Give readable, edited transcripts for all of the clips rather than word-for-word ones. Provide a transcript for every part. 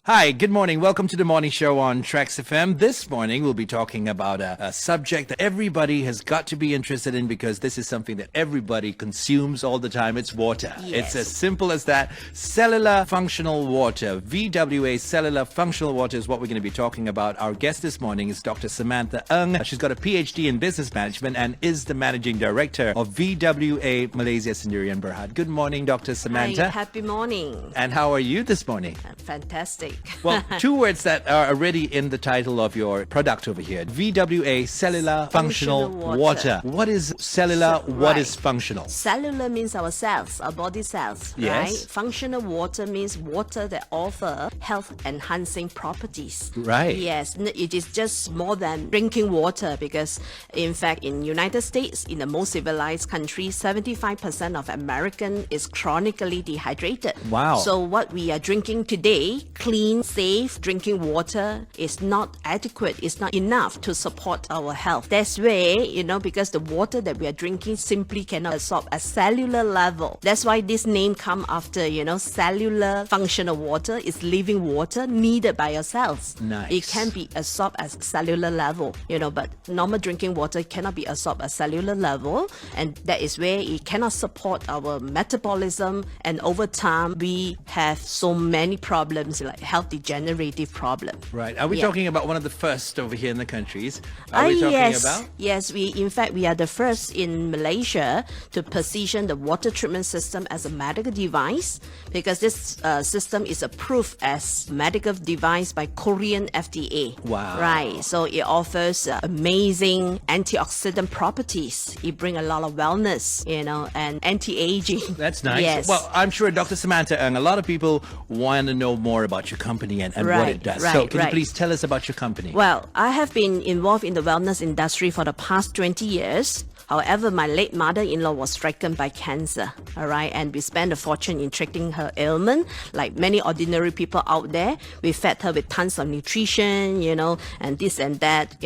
Hi, good morning. Welcome to the morning show on Traxx FM. This morning, we'll be talking about a subject that everybody has got to be interested in because this is something that everybody consumes all the time. It's water. Yes. It's as simple as that. Cellular functional water. VWA Cellular functional water is what we're going to be talking about. Our guest this morning is Dr. Samantha Ng. She's got a PhD in business management and is the managing director of VWA Malaysia Sendirian Berhad. Good morning, Dr. Samantha. Hi, happy morning. And how are you this morning? Fantastic. Well, two words that are already in the title of your product over here. VWA Cellular Functional Water. What is cellular? What is functional? Cellular means our cells, our body cells, right? Yes. Functional water means water that offer health-enhancing properties. Right. Yes, it is just more than drinking water because, in fact, in United States, in the most civilized countries, 75% of American is chronically dehydrated. Wow. So what we are drinking today, clean, safe drinking water is not adequate, it's not enough to support our health. That's why, because the water that we are drinking simply cannot absorb at cellular level. That's why this name come after, cellular functional water is living water needed by your cells. Nice. It can be absorbed at cellular level, but normal drinking water cannot be absorbed at cellular level, and that is where it cannot support our metabolism, and over time we have so many problems like health degenerative problem. Right. Are we talking about one of the first over here in the countries? Are we talking about? Yes, we are the first in Malaysia to position the water treatment system as a medical device because this system is approved as medical device by Korean FDA. Wow. Right. So it offers amazing antioxidant properties. It brings a lot of wellness, and anti-aging. That's nice. Yes. Well, I'm sure Dr. Samantha Ng, a lot of people want to know more about your company and what it does. So can you please tell us about your company? Well, I have been involved in the wellness industry for the past 20 years. However, my late mother-in-law was stricken by cancer, all right? And we spent a fortune in treating her ailment. Like many ordinary people out there, we fed her with tons of nutrition, and this and that,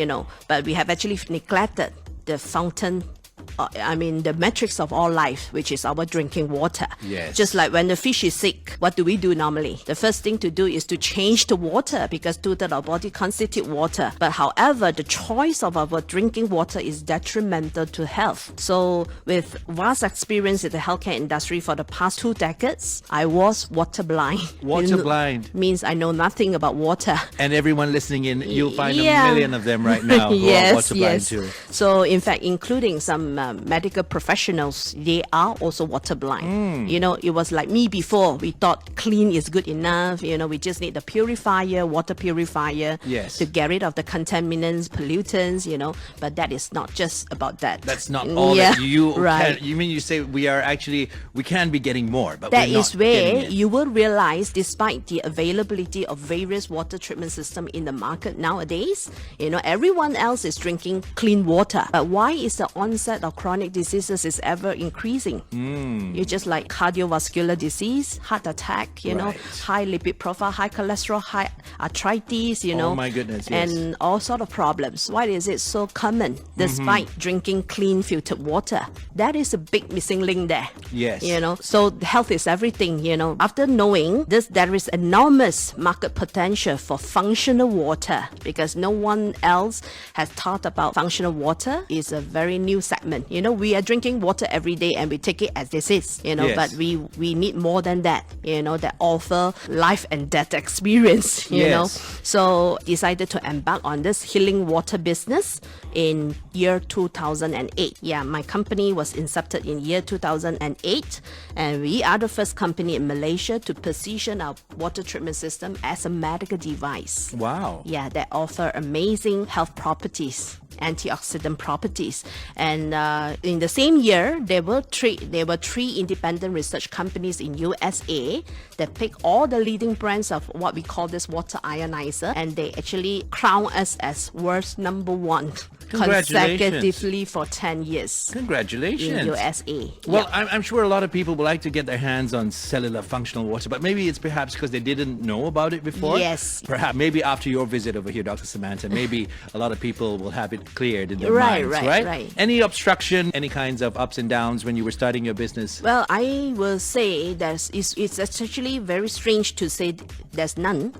But we have actually neglected the the metrics of all life, which is our drinking water. Yes. Just like when the fish is sick, what do we do normally? The first thing to do is to change the water because two-thirds of our body constitute water. But however, the choice of our drinking water is detrimental to health. So with vast experience in the healthcare industry for the past 2 decades, I was water blind. Water blind means I know nothing about water. And everyone listening in, you'll find a million of them right now who are water blind too. So in fact, including some medical professionals, they are also water blind. It was like me before. We thought clean is good enough. We just need the purifier, water purifier, yes, to get rid of the contaminants, pollutants. But that is not just about that. That's not all that you right. can. You mean you say we can be getting more, but that we're not is where getting it. you will realize, despite the availability of various water treatment systems in the market nowadays, everyone else is drinking clean water. But why is the onset of chronic diseases is ever increasing? You just like cardiovascular disease, heart attack, high lipid profile, high cholesterol, high arthritis, Oh my goodness, yes. and all sort of problems. Why is it so common despite drinking clean filtered water? That is a big missing link there. Yes. So health is everything, After knowing this, there is enormous market potential for functional water because no one else has thought about functional water. It's a very new segment. We are drinking water every day and we take it as this is, Yes. but we need more than that, that offer life and death experience, Yes. So decided to embark on this healing water business in year 2008. Yeah, my company was incepted in year 2008 and we are the first company in Malaysia to position our water treatment system as a medical device. Wow. Yeah, that offer amazing health properties, antioxidant properties. And in the same year, there were three independent research companies in USA that picked all the leading brands of what we call this water ionizer, and they actually crown us as world's #1 consecutively for 10 years Congratulations. in USA. Well, Yeah. I'm sure a lot of people would like to get their hands on cellular functional water, but maybe it's perhaps because they didn't know about it before. Yes. Perhaps maybe after your visit over here, Dr. Samantha, maybe a lot of people will have it cleared in their Right, minds, right. Any obstruction, any kinds of ups and downs when you were starting your business? Well, I will say it's actually very strange to say there's none.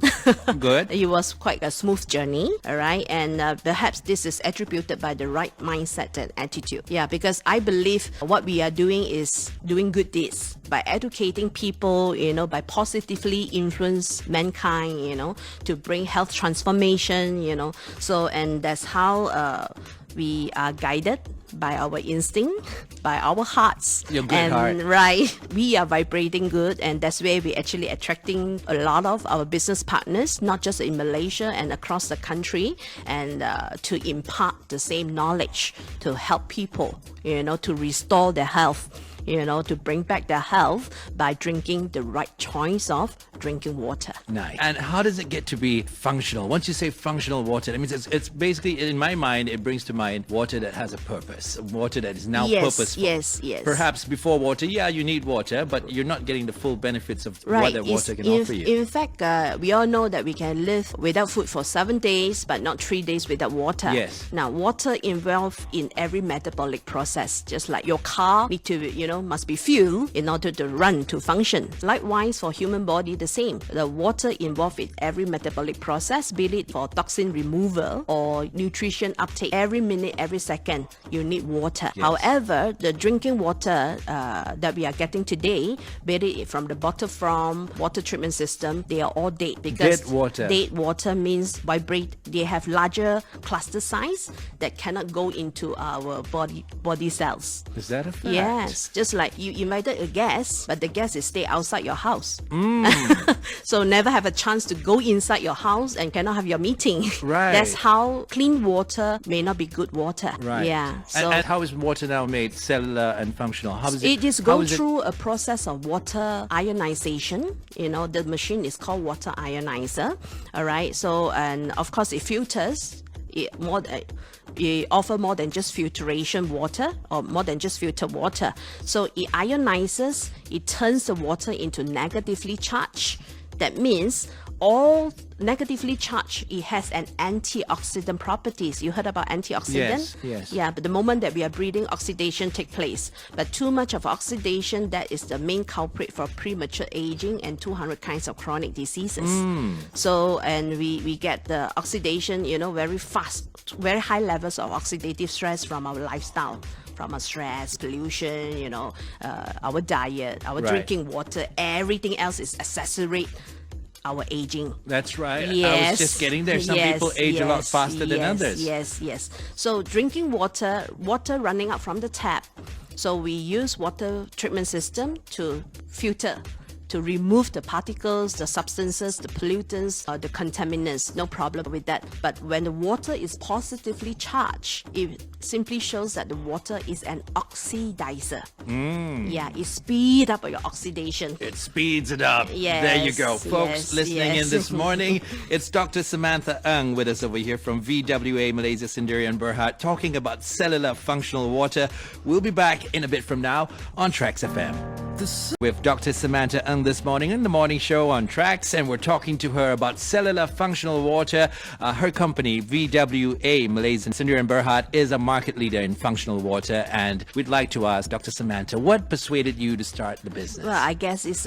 Good. It was quite a smooth journey, all right? And perhaps this is attributed by the right mindset and attitude. Yeah, because I believe what we are doing is doing good deeds by educating people, by positively influence mankind, to bring health transformation, So, and that's how we are guided by our instinct, by our hearts. Your good and heart. right, we are vibrating good, and that's where we're actually attracting a lot of our business partners, not just in Malaysia and across the country, and to impart the same knowledge to help people, to restore their health. To bring back their health by drinking the right choice of drinking water. Nice. And how does it get to be functional? Once you say functional water, that means it's basically, in my mind, it brings to mind water that has a purpose, water that is now purposeful. Yes. Perhaps before water, you need water, but you're not getting the full benefits of what that water can offer you. In fact, we all know that we can live without food for 7 days, but not 3 days without water. Yes. Now, water involved in every metabolic process, just like your car need to, must be fueled in order to run, to function. Likewise, for human body, the same. The water involved in every metabolic process, be it for toxin removal or nutrition uptake. Every minute, every second, you need water. Yes. However, the drinking water that we are getting today, be it from the bottle from water treatment system, they are all dead. Because Dead water. Dead water means they have larger cluster size that cannot go into our body cells. Is that a fact? Yes, just like you invited a guest, but the guest is stay outside your house. So never have a chance to go inside your house and cannot have your meeting. Right. That's how clean water may not be good water. Right. Yeah. So and how is water now made cellular and functional? How is it is how go is it- through a process of water ionization. The machine is called water ionizer. All right. So, and of course it filters. It offer more than just filtration water or more than just filtered water. So it ionizes, it turns the water into negatively charged. That means all negatively charged, it has an antioxidant properties. You heard about antioxidant? Yes. Yeah, but the moment that we are breathing, oxidation take place. But too much of oxidation, that is the main culprit for premature aging and 200 kinds of chronic diseases. So, and we get the oxidation, very fast, very high levels of oxidative stress from our lifestyle. From our stress, pollution, our diet, our Right. drinking water, everything else is accessorate our aging. That's right. Yes. I was just getting there. Some people age a lot faster than others. Yes. So drinking water running out from the tap. So we use water treatment system to filter, to remove the particles, the substances, the pollutants, the contaminants. No problem with that. But when the water is positively charged, it simply shows that the water is an oxidizer. Yeah, it speeds up your oxidation. It speeds it up. Yes, There you go. Folks yes, listening yes. in this morning, it's Dr. Samantha Ng with us over here from VWA Malaysia Sendirian Berhad talking about cellular functional water. We'll be back in a bit from now on Traxx FM. With Dr. Samantha Ng this morning in the morning show on Traxx, and we're talking to her about cellular functional water. Her company, VWA Malaysia Sendirian Berhad, is a market leader in functional water, and we'd like to ask Dr. Samantha, what persuaded you to start the business? Well, I guess it's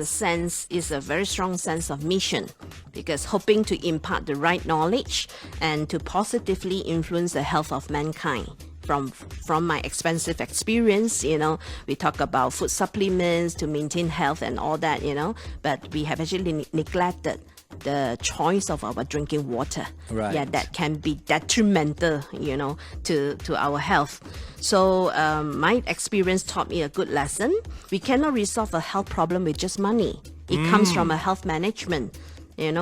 a very strong sense of mission, because hoping to impart the right knowledge and to positively influence the health of mankind. From my expensive experience, we talk about food supplements to maintain health and all that, but we have actually neglected the choice of our drinking water. Right. Yeah, that can be detrimental, to our health. So my experience taught me a good lesson. We cannot resolve a health problem with just money. It comes from a health management,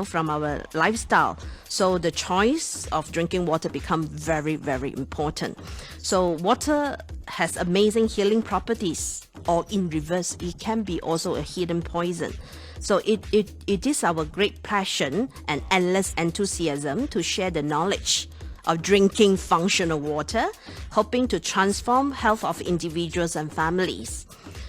from our lifestyle. So the choice of drinking water become very, very important. So water has amazing healing properties, or in reverse, it can be also a hidden poison. So it is our great passion and endless enthusiasm to share the knowledge of drinking functional water, hoping to transform health of individuals and families.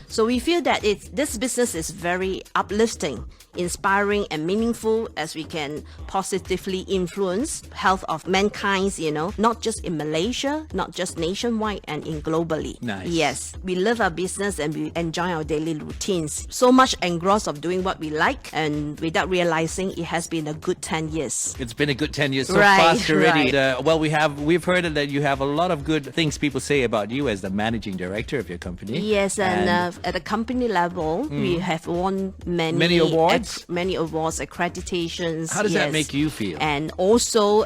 So we feel that this business is very uplifting, inspiring and meaningful, as we can positively influence health of mankind, not just in Malaysia, not just nationwide and in globally. Nice. Yes, we love our business and we enjoy our daily routines. So much engrossed of doing what we like, and without realizing it has been a good 10 years. It's been a good 10 years so Right, fast already. right. Well, we've heard that you have a lot of good things people say about you as the managing director of your company. Yes, and at the company level, we have won many awards? many awards, accreditations. How does that make you feel? And also,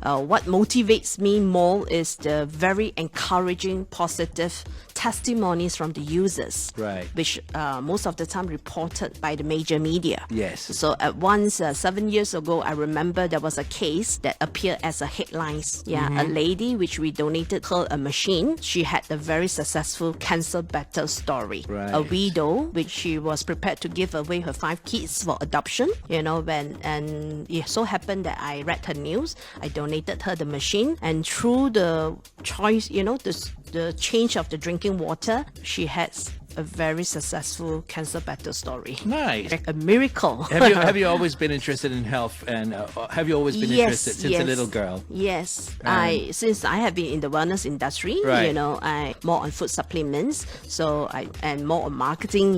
what motivates me more is the very encouraging, positive testimonies from the users, Right. which most of the time reported by the major media. Yes. So at once, 7 years ago, I remember there was a case that appeared as a headlines. A lady which we donated her a machine. She had a very successful cancer battle story. Right. A widow, which she was prepared to give away her 5 kids for adoption. And it so happened that I read her news. I donated her the machine, and through the choice, the change of the drinking water, she has a very successful cancer battle story. Nice. A miracle. Have you always been interested in health, and have you always been interested since a little girl? Yes, since I have been in the wellness industry, Right. I more on food supplements, and more on marketing,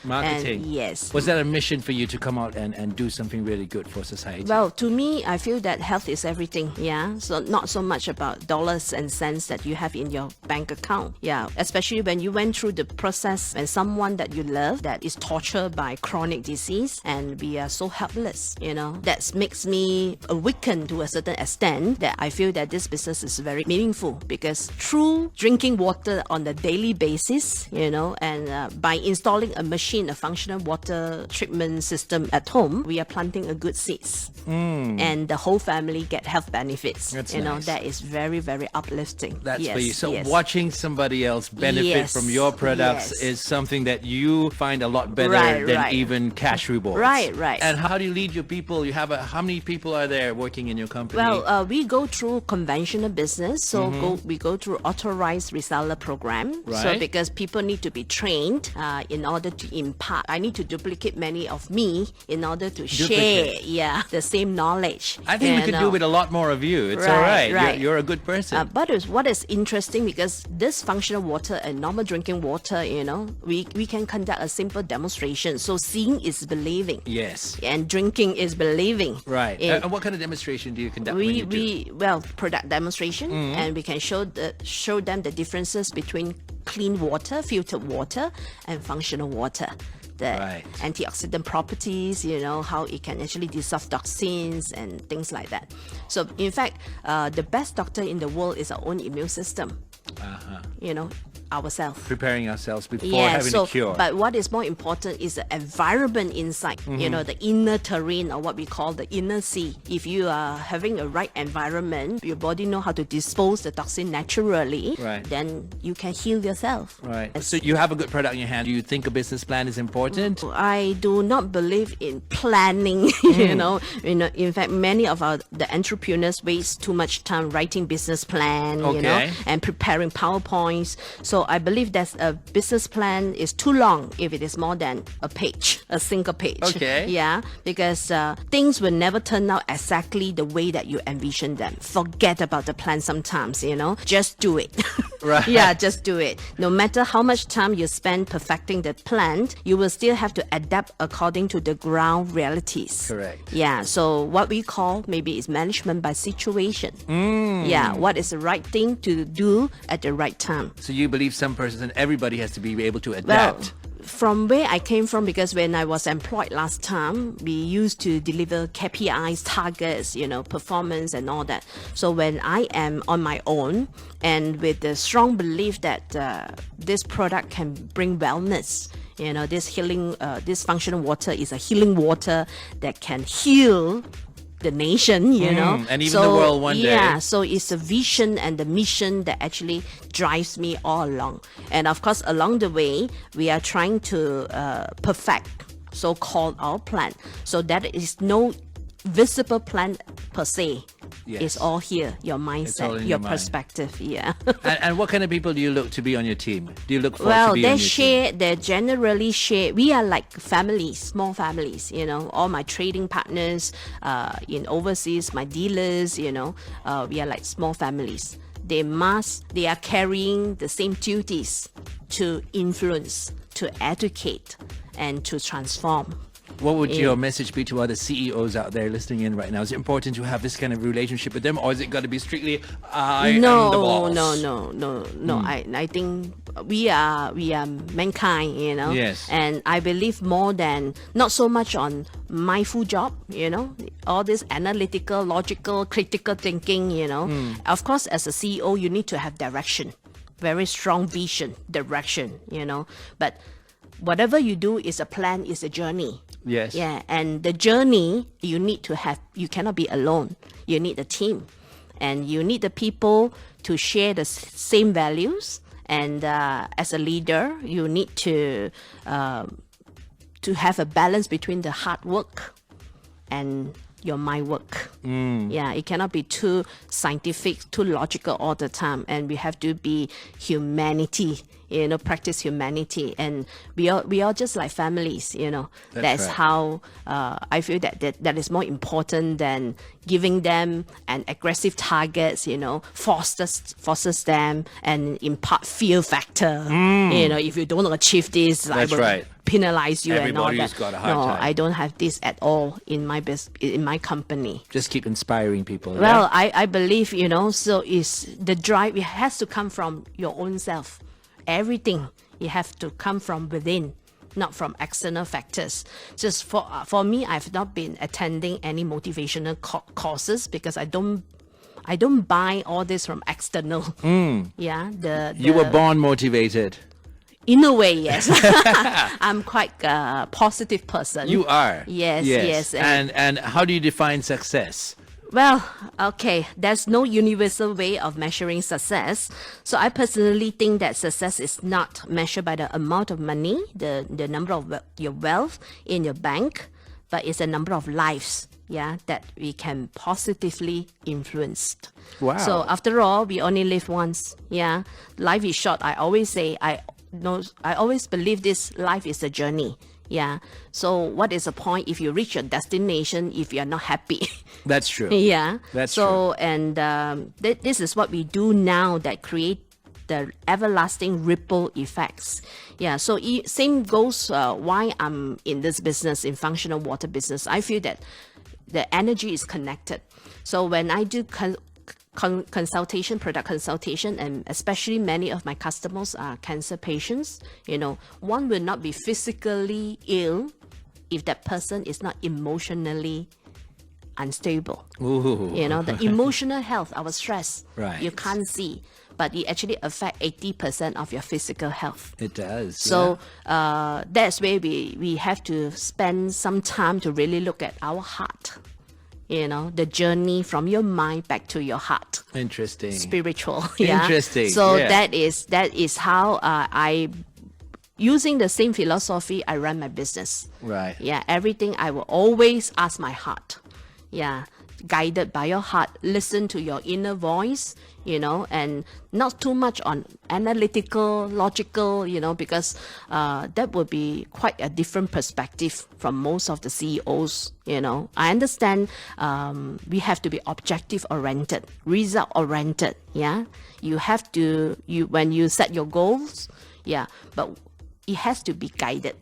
Marketing. And yes. Was that a mission for you to come out and do something really good for society? Well, to me, I feel that health is everything. Yeah, so not so much about dollars and cents that you have in your bank account. Yeah, especially when you went through the process and someone that you love that is tortured by chronic disease, and we are so helpless. That makes me awaken to a certain extent that I feel that this business is very meaningful, because through drinking water on a daily basis, and by installing a machine, a functional water treatment system at home, we are planting a good seeds, and the whole family get health benefits. That's nice. That is very, very uplifting. That's yes, for you. So yes. watching somebody else benefit Yes, from your products yes. is something that you find a lot better Right, than right. even cash rewards. Right, right. And how do you lead your people? How many people are there working in your company? Well, we go through conventional business, so we go through authorized reseller program. So Right. because people need to be trained in order to impart, I need to duplicate many of me in order to share, the same knowledge. I think we could do with a lot more of you. It's all right. Right. You're a good person. But what is interesting, because this functional water and normal drinking water, we can conduct a simple demonstration. So seeing is believing. Yes. And drinking is believing. Right. And And what kind of demonstration do you conduct when you do? product demonstration, and we can show them the differences between clean water, filtered water, and functional water. The Right. antioxidant properties, how it can actually dissolve toxins and things like that. So in fact, the best doctor in the world is our own immune system. Ourselves. Preparing ourselves before having a cure. But what is more important is the environment inside, the inner terrain, or what we call the inner sea. If you are having a right environment, your body know how to dispose the toxin naturally, Right. then you can heal yourself. Right. So you have a good product in your hand. Do you think a business plan is important? I do not believe in planning. In fact, many of the entrepreneurs waste too much time writing business plan, Okay. and preparing PowerPoints. So I believe that a business plan is too long if it is more than a single page. Okay. Yeah, because things will never turn out exactly the way that you envision them. Forget about the plan sometimes, just do it. Right. Yeah, just do it. No matter how much time you spend perfecting the plan, you will still have to adapt according to the ground realities. Correct. Yeah, so what we call maybe is management by situation. Yeah, what is the right thing to do at the right time. So you believe some persons and everybody has to be able to Well, adapt. from where I came from, because when I was employed last time, we used to deliver KPIs, targets, performance and all that. So when I am on my own, and with the strong belief that this product can bring wellness, this healing, this functional water is a healing water that can heal the nation, and even the world one day. Yeah, so it's a vision and the mission that actually drives me all along. And of course, along the way, we are trying to perfect so-called our plan. So that is no visible plan per se. Yes. It's all here. Your all mindset, in your your mind. perspective. Yeah. And what kind of people do you look to be on your team? Do you look for to Well, be they on your team? they generally share. We are like families, small families, all my trading partners in overseas, my dealers, we are like small families. They are carrying the same duties to influence, to educate, and to transform. What would your message be to other CEOs out there listening in right now? Is it important to have this kind of relationship with them, or is it got to be strictly I am the boss? No. I think we are mankind, Yes. And I believe more than not so much on my full job, all this analytical, logical, critical thinking, Of course, as a CEO, you need to have direction, very strong vision, direction, But whatever you do is a plan, is a journey. Yes. Yeah, and the journey you need to have, you cannot be alone. You need a team, and you need the people to share the same values. And as a leader, you need to have a balance between the hard work and your mind work. Yeah, it cannot be too scientific, too logical all the time. And we have to be humanity, practice humanity. And we are just like families, That's right. how I feel that is more important than giving them an aggressive targets, forces them and impart fear factor. If you don't achieve this, I That's will right. penalize you and all Everybody's that. got a hard No, time. I don't have this at all in my in my company. Just keep inspiring people. Well, I believe, so is the drive, it has to come from your own self. Everything, you have to come from within, not from external factors. Just for me, I've not been attending any motivational courses because I don't buy all this from external. Yeah, You were born motivated. in a way, yes. I'm quite a positive person. You are. Yes. And how do you define success? Well, okay, there's no universal way of measuring success. So I personally think that success is not measured by the amount of money, the number of your wealth in your bank, but it's a number of lives, that we can positively influence. Wow. So after all, we only live once. Life is short. I always say, I always believe this life is a journey. Yeah. So what is the point if you reach your destination if you're not happy? That's true. Yeah. That's so, true. And this is what we do now that create the everlasting ripple effects. Yeah. So same goes why I'm in this business, in functional water business. I feel that the energy is connected. So when I do consultation, product consultation, and especially many of my customers are cancer patients, one will not be physically ill if that person is not emotionally unstable. Ooh. The emotional health, our stress, Right. you can't see, but it actually affects 80% of your physical health. It does. So that's where we have to spend some time to really look at our heart. The journey from your mind back to your heart. Interesting. Spiritual. Yeah. Interesting. So yeah. that is how I, using the same philosophy, I run my business. Right. Yeah. Everything I will always ask my heart. Yeah. Guided by your heart. Listen to your inner voice, and not too much on analytical, logical, because that would be quite a different perspective from most of the CEOs. I understand we have to be objective oriented, result oriented. Yeah. You have to, when you set your goals, but it has to be guided.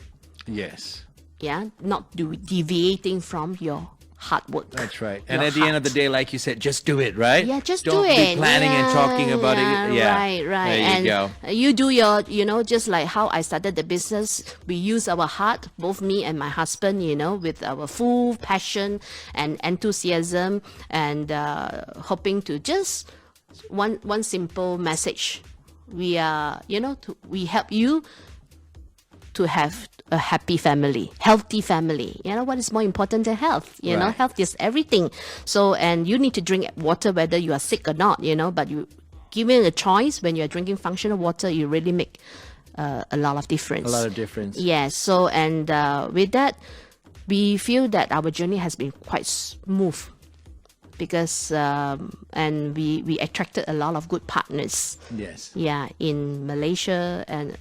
Yes. Yeah. Not deviating from your hard work. That's right. And at the end of the day, like you said, just do it, right? Yeah, just Don't do it. Don't be planning and talking about it. Yeah. Right. There you and go. you do your, just like how I started the business, we use our heart, both me and my husband, with our full passion and enthusiasm and hoping to just one simple message. We are, we help you to have a happy family, healthy family. What is more important than health? Right. Health is everything. So, and you need to drink water whether you are sick or not, but you given a choice when you're drinking functional water, you really make a lot of difference. A lot of difference. Yes. So, and with that, we feel that our journey has been quite smooth because and we attracted a lot of good partners. Yes. Yeah, in Malaysia and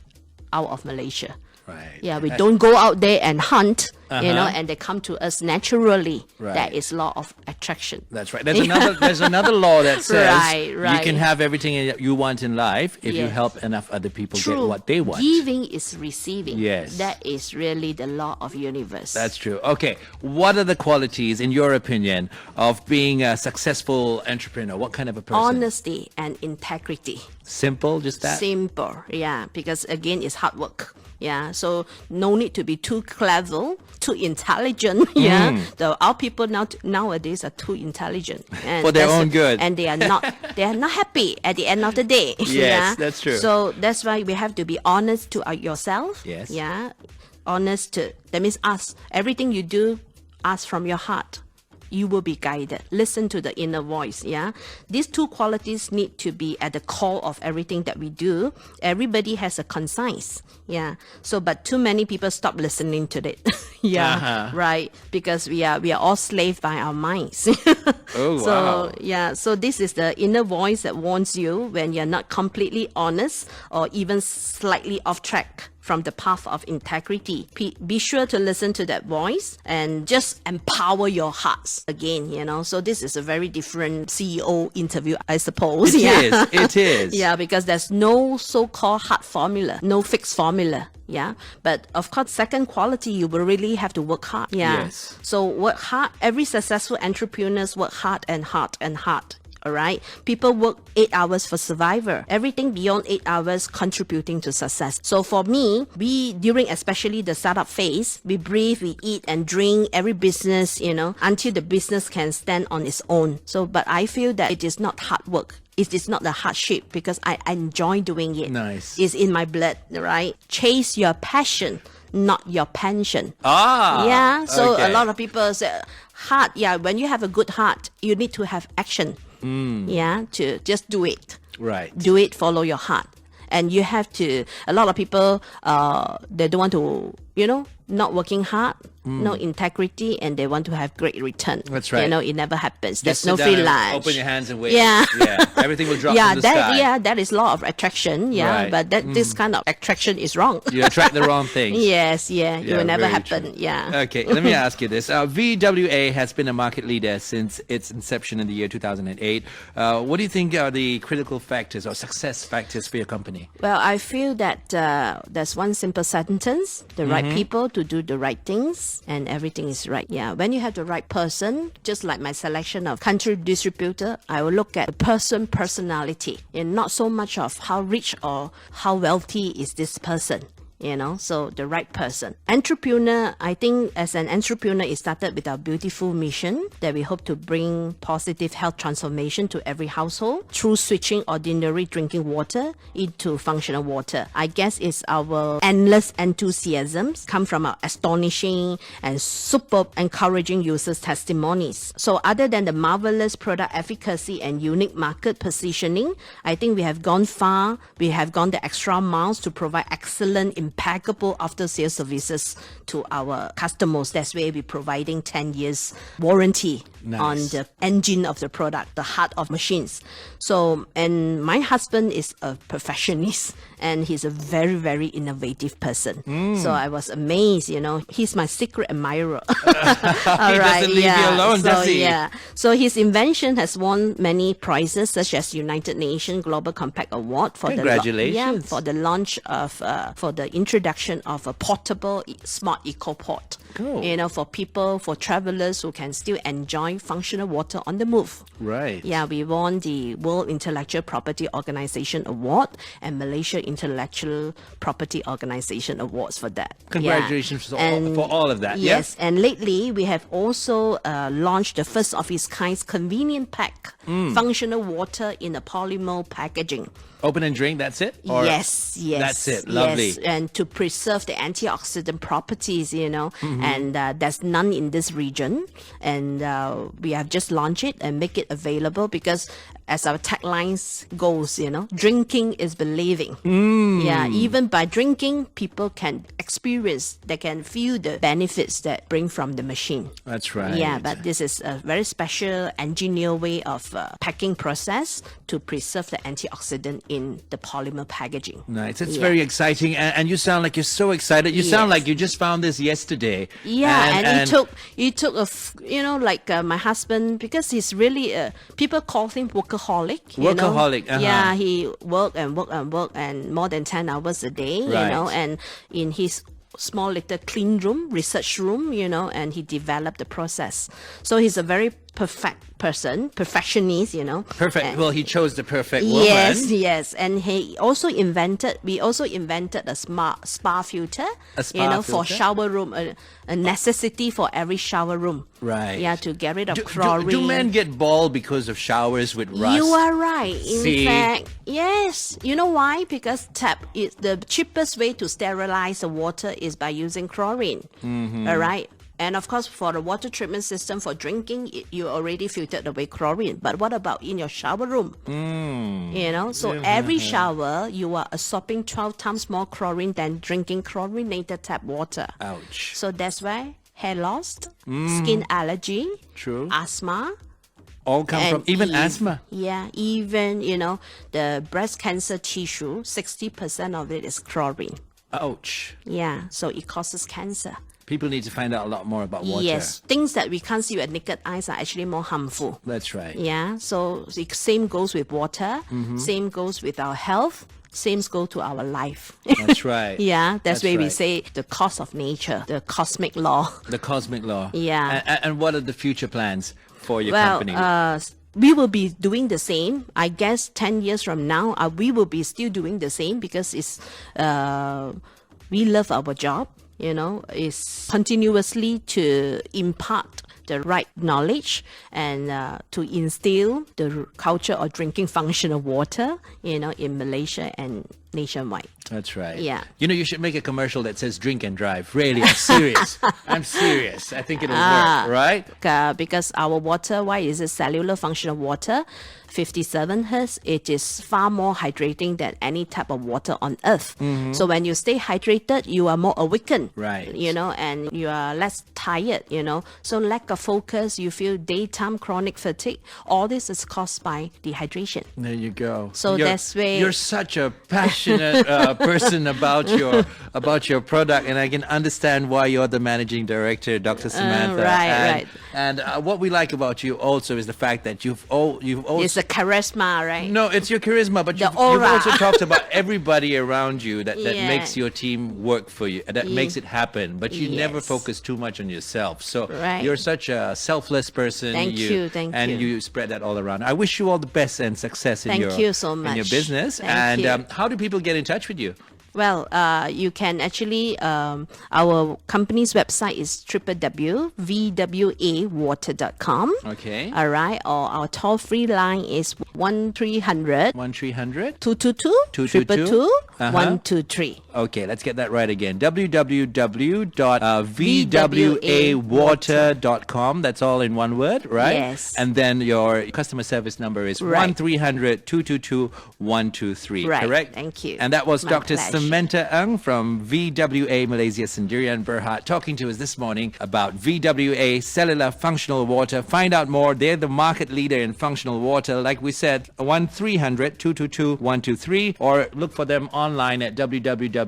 out of Malaysia. Right. Yeah, we don't go out there and hunt, and they come to us naturally. Right. That is law of attraction. That's right. There's another law that says Right. you can have everything you want in life if you Yes. help enough other people True. get what they want. Giving is receiving. Yes. That is really the law of universe. That's true. Okay, what are the qualities, in your opinion, of being a successful entrepreneur? What kind of a person? Honesty and integrity. Simple, just that? Simple, yeah, because again, it's hard work. Yeah, so no need to be too clever, too intelligent. Yeah, our people nowadays are too intelligent and For their own good. and they are not happy at the end of the day. Yes, yeah? that's true. So that's why we have to be honest to yourself. Yes. Yeah, honest to, that means ask everything you do, ask from your heart. You will be guided. Listen to the inner voice. Yeah, these two qualities need to be at the core of everything that we do. Everybody has a conscience. Yeah. So, but too many people stop listening to it. Yeah. Right. Because we are all slave by our minds. Oh, So wow. yeah. So this is the inner voice that warns you when you're not completely honest or even slightly off track from the path of integrity. Be sure to listen to that voice and just empower your hearts again, So this is a very different CEO interview, I suppose. It is. Yeah, because there's no so-called hard formula, no fixed formula. Yeah, but of course, second quality, you will really have to work hard. Yeah. Yes. So work hard. Every successful entrepreneurs work hard and hard and hard. All right. People work 8 hours for survivor. Everything beyond 8 hours contributing to success. So for me, during especially the startup phase, we breathe, we eat and drink every business, until the business can stand on its own. So, but I feel that it is not hard work. It is not the hardship because I enjoy doing it. Nice. It's in my blood, right? Chase your passion, not your pension. Ah. Yeah. So okay. a lot of people say, heart. Yeah. When you have a good heart, you need to have action. Yeah. To just do it. Right. Do it. Follow your heart. And you have to. A lot of people, they don't want to. Not working hard, no integrity, and they want to have great return. That's right. It never happens. Just There's no sit free down and lunch. Open your hands and wait. Yeah. Everything will drop Yeah, from the sky. that is law of attraction. Yeah, Right. but this kind of attraction is wrong. You attract the wrong things. Yes, it will never very happen. true. Yeah. Okay, let me ask you this. VWA has been a market leader since its inception in the year 2008. What do you think are the critical factors or success factors for your company? Well, I feel that there's one simple sentence: the right people to do the right things, and everything is right. Yeah, when you have the right person, just like my selection of country distributor, I will look at the personality, and not so much of how rich or how wealthy is this person. So the right person. Entrepreneur, I think as an entrepreneur, it started with our beautiful mission that we hope to bring positive health transformation to every household through switching ordinary drinking water into functional water. I guess it's our endless enthusiasms come from our astonishing and super encouraging users' testimonies. So other than the marvelous product efficacy and unique market positioning, I think we have gone far. We have gone the extra miles to provide excellent, impeccable after-sales services to our customers. That's why we're providing 10 years warranty on the engine of the product, the heart of machines. So, and my husband is a perfectionist and he's a very, very innovative person. So I was amazed, he's my secret admirer. He doesn't leave you alone, does he? Yeah. So his invention has won many prizes such as United Nations Global Compact Award for Congratulations. for the launch of for the introduction of a portable smart eco-port. Cool. For people, for travelers who can still enjoy functional water on the move. Right. Yeah, we won the World Intellectual Property Organization Award and Malaysia Intellectual Property Organization Awards for that. Congratulations for all of that. Yes, and lately we have also launched the first of its kind convenient pack, functional water in a polymer packaging. Open and drink, that's it? Or Yes. That's it. Lovely. Yes, and to preserve the antioxidant properties, and there's none in this region. And we have just launched it and make it available because as our taglines goes, drinking is believing. Yeah, even by drinking, people can experience, they can feel the benefits that bring from the machine. That's right. Yeah, but this is a very special engineered way of packing process to preserve the antioxidant in the polymer packaging. Nice. It's very exciting. And you sound like you're so excited. You sound like you just found this yesterday. Yeah, and it took my husband, because he's really people call him workaholic. Workaholic. Yeah, he work and more than 10 hours a day. Right. And in his small little clean room, research room, and he developed the process. So he's a very perfectionist, Perfect. And well, he chose the perfect woman. Yes. And we also invented a spa filter, for shower room, a necessity for every shower room. Right. Yeah, to get rid of chlorine. Do men get bald because of showers with rust? You are right. See? In fact, yes. You know why? Because tap is the cheapest way to sterilize the water is by using chlorine. All right. And of course, for the water treatment system for drinking, you already filtered away chlorine. But what about in your shower room? So every shower, you are absorbing 12 times more chlorine than drinking chlorinated tap water. Ouch. So that's why hair loss, skin allergy, True. asthma. All come from even asthma. Yeah, even, the breast cancer tissue, 60% of it is chlorine. Ouch. Yeah, so it causes cancer. People need to find out a lot more about water. Yes, things that we can't see with naked eyes are actually more harmful. That's right. Yeah, so the same goes with water, same goes with our health, same goes to our life. That's right. Yeah, that's why we right. say the course of nature, the cosmic law. The cosmic law. Yeah. And what are the future plans for your company? We will be doing the same. I guess 10 years from now, we will be still doing the same because we love our job. Is continuously to impart the right knowledge and to instill the culture of drinking functional water, in Malaysia and nationwide. That's right. Yeah. You should make a commercial that says drink and drive. Really, I'm serious. I'm serious. I think it'll work, right? Because our water, why is it cellular functional water? 57 hertz, it is far more hydrating than any type of water on earth. So when you stay hydrated, you are more awakened. Right. And you are less tired, So lack of focus, you feel daytime chronic fatigue. All this is caused by dehydration. There you go. So that's where you're such a passionate person about your product, and I can understand why you're the managing director, Dr. Samantha. Right. And what we like about you also is the fact that you've also it's a charisma, right? No, it's your charisma, but you've also talked about everybody around you that makes your team work for you, that makes it happen. But you never focus too much on yourself. So you're such a selfless person. Thank you. And you spread that all around. I wish you all the best and success in Thank you so much. in your business. Thank you. How do people get in touch with you? Well, you can actually, our company's website is www.vwawater.com. Okay. All right. Or our toll-free line is 1300 1300 222 222 123. Okay, let's get that right again. www.vwawater.com. That's all in one word, right? Yes. And then your customer service number is 1300 222 123. Right. Correct? Thank you. And that was My Dr. pleasure. Samantha Ng from VWA Malaysia Sendirian Berhad talking to us this morning about VWA Cellular Functional Water. Find out more. They're the market leader in functional water. Like we said, 1300 222 123, or look for them online at www.vwawater.com.